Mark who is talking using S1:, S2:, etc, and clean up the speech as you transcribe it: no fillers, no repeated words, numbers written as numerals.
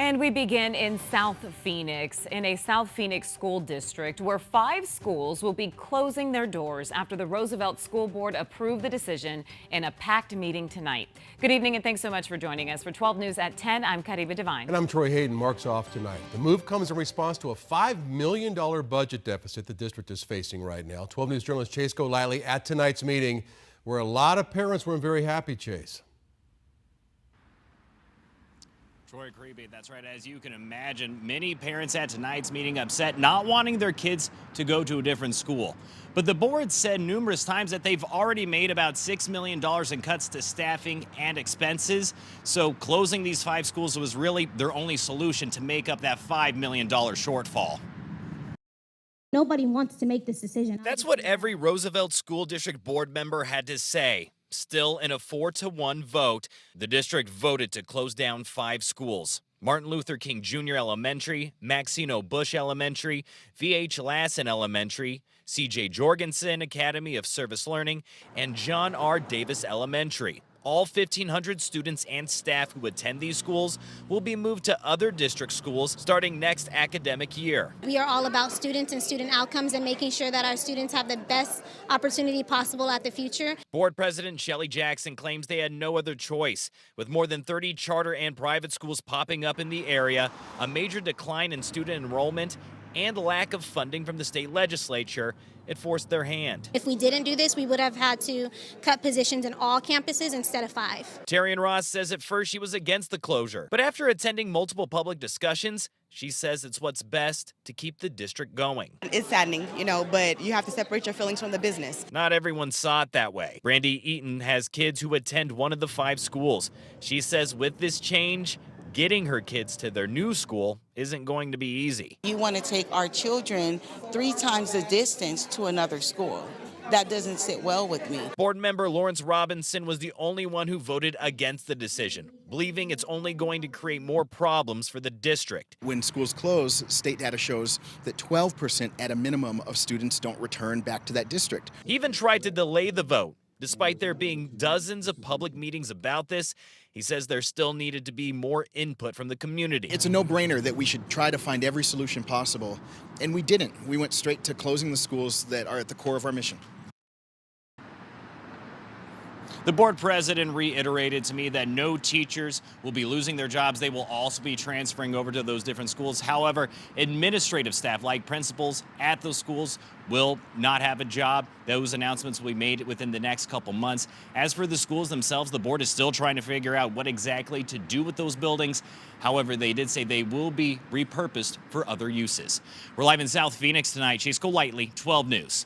S1: And we begin in South Phoenix, in a South Phoenix school district where 5 schools will be closing their doors after the Roosevelt School Board approved the decision in a packed meeting tonight. Good evening and thanks so much for joining us. For 12 News at 10, I'm Kariba Devine.
S2: And I'm Troy Hayden. Mark's off tonight. The move comes in response to a $5 million budget deficit the district is facing right now. 12 News journalist Chase Golightly at tonight's meeting where a lot of parents weren't very happy, Chase.
S3: Troy Creepy, that's right. As you can imagine, many parents at tonight's meeting upset, not wanting their kids to go to a different school. But the board said numerous times that they've already made about $6 million in cuts to staffing and expenses. So closing these 5 schools was really their only solution to make up that $5 million shortfall.
S4: Nobody wants to make this decision.
S3: That's what every Roosevelt School District board member had to say. Still, in a 4-1 vote, the district voted to close down 5 schools. Martin Luther King Jr. Elementary, Maxino Bush Elementary, V.H. Lassen Elementary, C.J. Jorgensen Academy of Service Learning, and John R. Davis Elementary. All 1,500 students and staff who attend these schools will be moved to other district schools starting next academic year.
S4: We are all about students and student outcomes and making sure that our students have the best opportunity possible at the future.
S3: Board President Shelley Jackson claims they had no other choice. With more than 30 charter and private schools popping up in the area, a major decline in student enrollment, and lack of funding from the state legislature, it forced their hand.
S4: If we didn't do this, we would have had to cut positions in all campuses instead of 5.
S3: Terrian Ross says at first she was against the closure, but after attending multiple public discussions, she says it's what's best to keep the district going.
S5: It's saddening, but you have to separate your feelings from the business.
S3: Not everyone saw it that way. Brandy Eaton has kids who attend one of the 5 schools. She says with this change, getting her kids to their new school isn't going to be easy.
S6: You want to take our children 3 times the distance to another school. That doesn't sit well with me.
S3: Board member Lawrence Robinson was the only one who voted against the decision, believing it's only going to create more problems for the district.
S7: When schools close, state data shows that 12% at a minimum of students don't return back to that district.
S3: He even tried to delay the vote. Despite there being dozens of public meetings about this, he says there still needed to be more input from the community.
S7: It's a no-brainer that we should try to find every solution possible, and we didn't. We went straight to closing the schools that are at the core of our mission.
S3: The board president reiterated to me that no teachers will be losing their jobs. They will also be transferring over to those different schools. However, administrative staff like principals at those schools will not have a job. Those announcements will be made within the next couple months. As for the schools themselves, the board is still trying to figure out what exactly to do with those buildings. However, they did say they will be repurposed for other uses. We're live in South Phoenix tonight. Chase Golightly, 12 News.